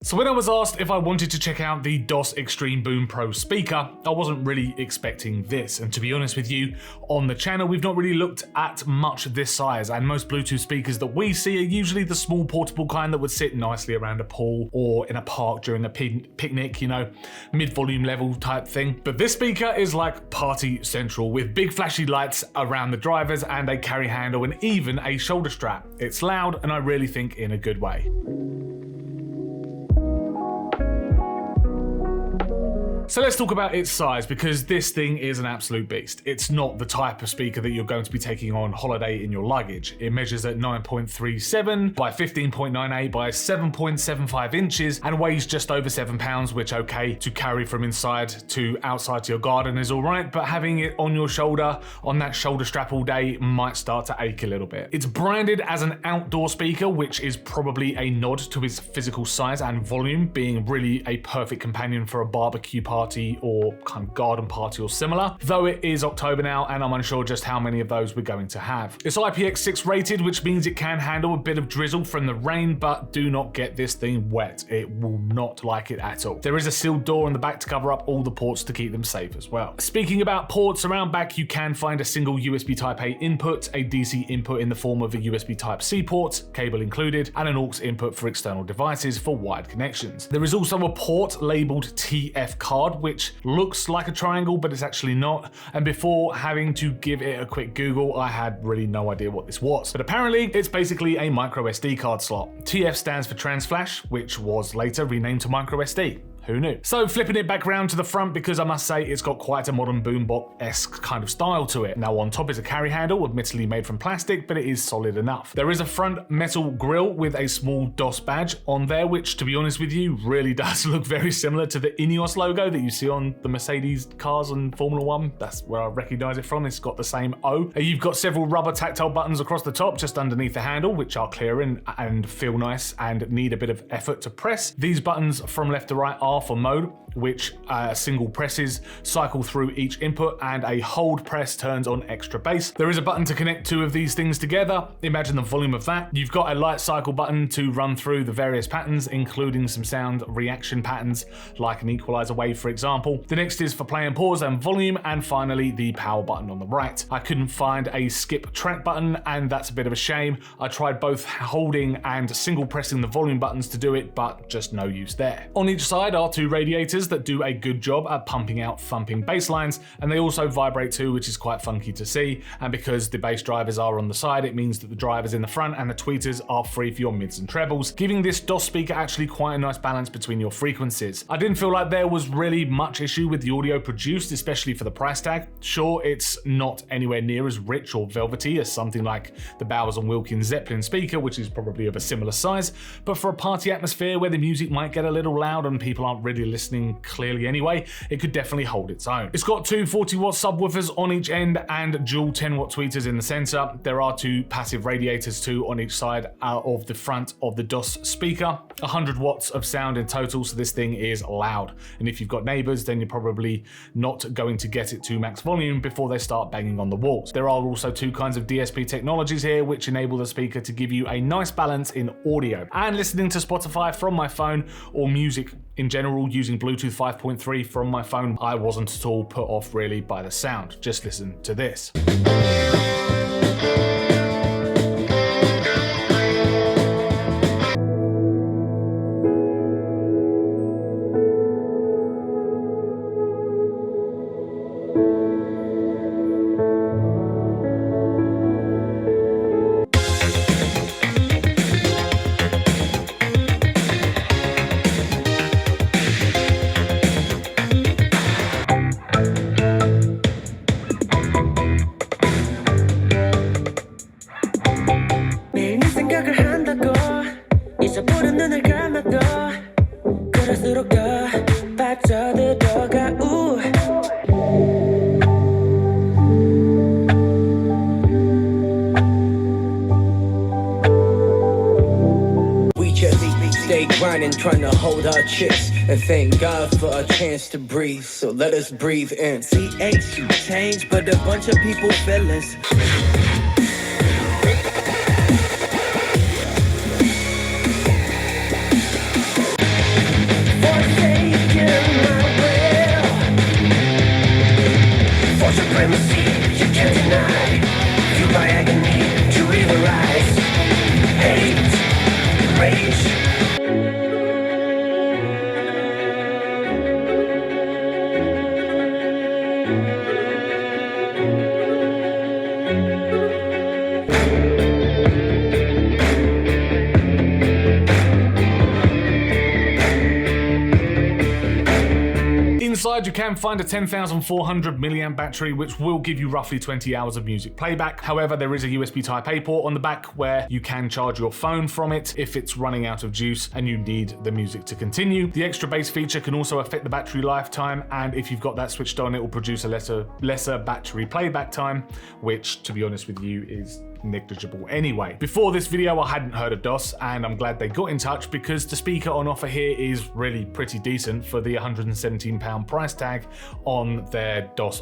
So when I was asked if I wanted to check out the DOS Extreme Boom Pro speaker, I wasn't really expecting this. And to be honest with you, on the channel, we've not really looked at much this size, and most Bluetooth speakers that we see are usually the small portable kind that would sit nicely around a pool or in a park during a picnic, you know, mid-volume level type thing. But this speaker is like party central, with big flashy lights around the drivers and a carry handle and even a shoulder strap. It's loud, and I really think in a good way. So let's talk about its size, because this thing is an absolute beast. It's not the type of speaker that you're going to be taking on holiday in your luggage. It measures at 9.37 by 15.98 by 7.75 inches and weighs just over 7 pounds, which okay, to carry from inside to outside to your garden is all right, but having it on your shoulder, on that shoulder strap all day, might start to ache a little bit. It's branded as an outdoor speaker, which is probably a nod to its physical size and volume, being really a perfect companion for a barbecue party or kind of garden party or similar, though it is October now and I'm unsure just how many of those we're going to have. It's IPX6 rated, which means it can handle a bit of drizzle from the rain, but do not get this thing wet. It will not like it at all. There is a sealed door on the back to cover up all the ports to keep them safe as well. Speaking about ports, around back you can find a single USB Type-A input, a DC input in the form of a USB Type-C port, cable included, and an aux input for external devices for wired connections. There is also a port labeled TF card, which looks like a triangle, but it's actually not. And before having to give it a quick Google, I had really no idea what this was. But apparently it's basically a micro SD card slot. TF stands for Trans Flash, which was later renamed to micro SD. Who knew? So flipping it back round to the front, because I must say it's got quite a modern boombox-esque kind of style to it. Now on top is a carry handle, admittedly made from plastic, but it is solid enough. There is a front metal grille with a small DOS badge on there, which to be honest with you, really does look very similar to the Ineos logo that you see on the Mercedes cars and Formula One. That's where I recognize it from. It's got the same O. You've got several rubber tactile buttons across the top, just underneath the handle, which are clear and feel nice and need a bit of effort to press. These buttons from left to right are for mode, which single presses cycle through each input, and a hold press turns on extra bass. There is a button to connect two of these things together. Imagine the volume of that. You've got a light cycle button to run through the various patterns, including some sound reaction patterns like an equalizer wave, for example. The next is for play and pause and volume, and finally the power button on the right. I couldn't find a skip track button, and that's a bit of a shame. I tried both holding and single pressing the volume buttons to do it, but just no use there. On each side are two radiators that do a good job at pumping out thumping bass lines, and they also vibrate too, which is quite funky to see. And because the bass drivers are on the side, it means that the drivers in the front and the tweeters are free for your mids and trebles, giving this DOS speaker actually quite a nice balance between your frequencies. I didn't feel like there was really much issue with the audio produced, especially for the price tag. Sure, it's not anywhere near as rich or velvety as something like the Bowers & Wilkins Zeppelin speaker, which is probably of a similar size, but for a party atmosphere where the music might get a little loud and people aren't really listening clearly anyway, it could definitely hold its own. It's got two 40-watt subwoofers on each end and dual 10-watt tweeters in the center. There are two passive radiators too on each side of the front of the DOS speaker. 100 watts of sound in total, so this thing is loud. And if you've got neighbors, then you're probably not going to get it to max volume before they start banging on the walls. There are also two kinds of DSP technologies here, which enable the speaker to give you a nice balance in audio. And listening to Spotify from my phone, or music in general using Bluetooth 5.3 from my phone, I wasn't at all put off really by the sound. Just listen to this. Trying to hold our chips and thank God for a chance to breathe. So let us breathe in. CH, you change, but a bunch of people feelings. supremacy you can't deny. Fueled by agony to even rise. Hate, rage. Inside you can find a 10,400 milliamp battery which will give you roughly 20 hours of music playback. However, there is a USB Type A port on the back where you can charge your phone from it if it's running out of juice and you need the music to continue. The extra bass feature can also affect the battery lifetime, and if you've got that switched on, it will produce a lesser battery playback time, which, to be honest with you, is negligible anyway. Before this video I hadn't heard of DOS, and I'm glad they got in touch because the speaker on offer here is really pretty decent for the £117 price tag on the DOS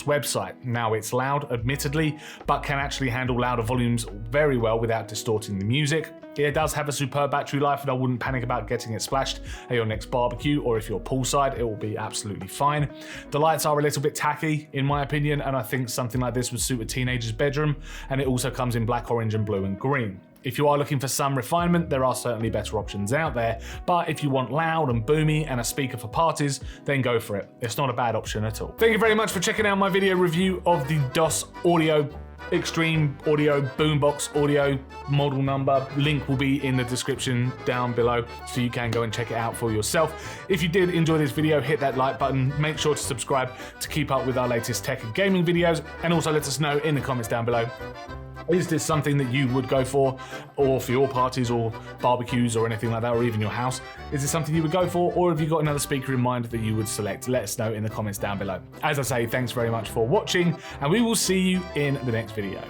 website. Now, it's loud admittedly, but can actually handle louder volumes very well without distorting the music. It does have a superb battery life, and I wouldn't panic about getting it splashed at your next barbecue, or if you're poolside, it will be absolutely fine. The lights are a little bit tacky in my opinion, and I think something like this would suit a teenager's bedroom, and it also comes in black, orange, and blue and green. If you are looking for some refinement, there are certainly better options out there, but if you want loud and boomy and a speaker for parties, then go for it. It's not a bad option at all. Thank you very much for checking out my video review of the DOS Audio Extreme Audio Boombox Audio model number. Link will be in the description down below, so you can go and check it out for yourself. If you did enjoy this video, hit that like button, make sure to subscribe to keep up with our latest tech and gaming videos, and also let us know in the comments down below, is this something that you would go for, or for your parties or barbecues or anything like that, or even your house? Is this something you would go for, or have you got another speaker in mind that you would select? Let us know in the comments down below. As I say, thanks very much for watching, and we will see you in the next video.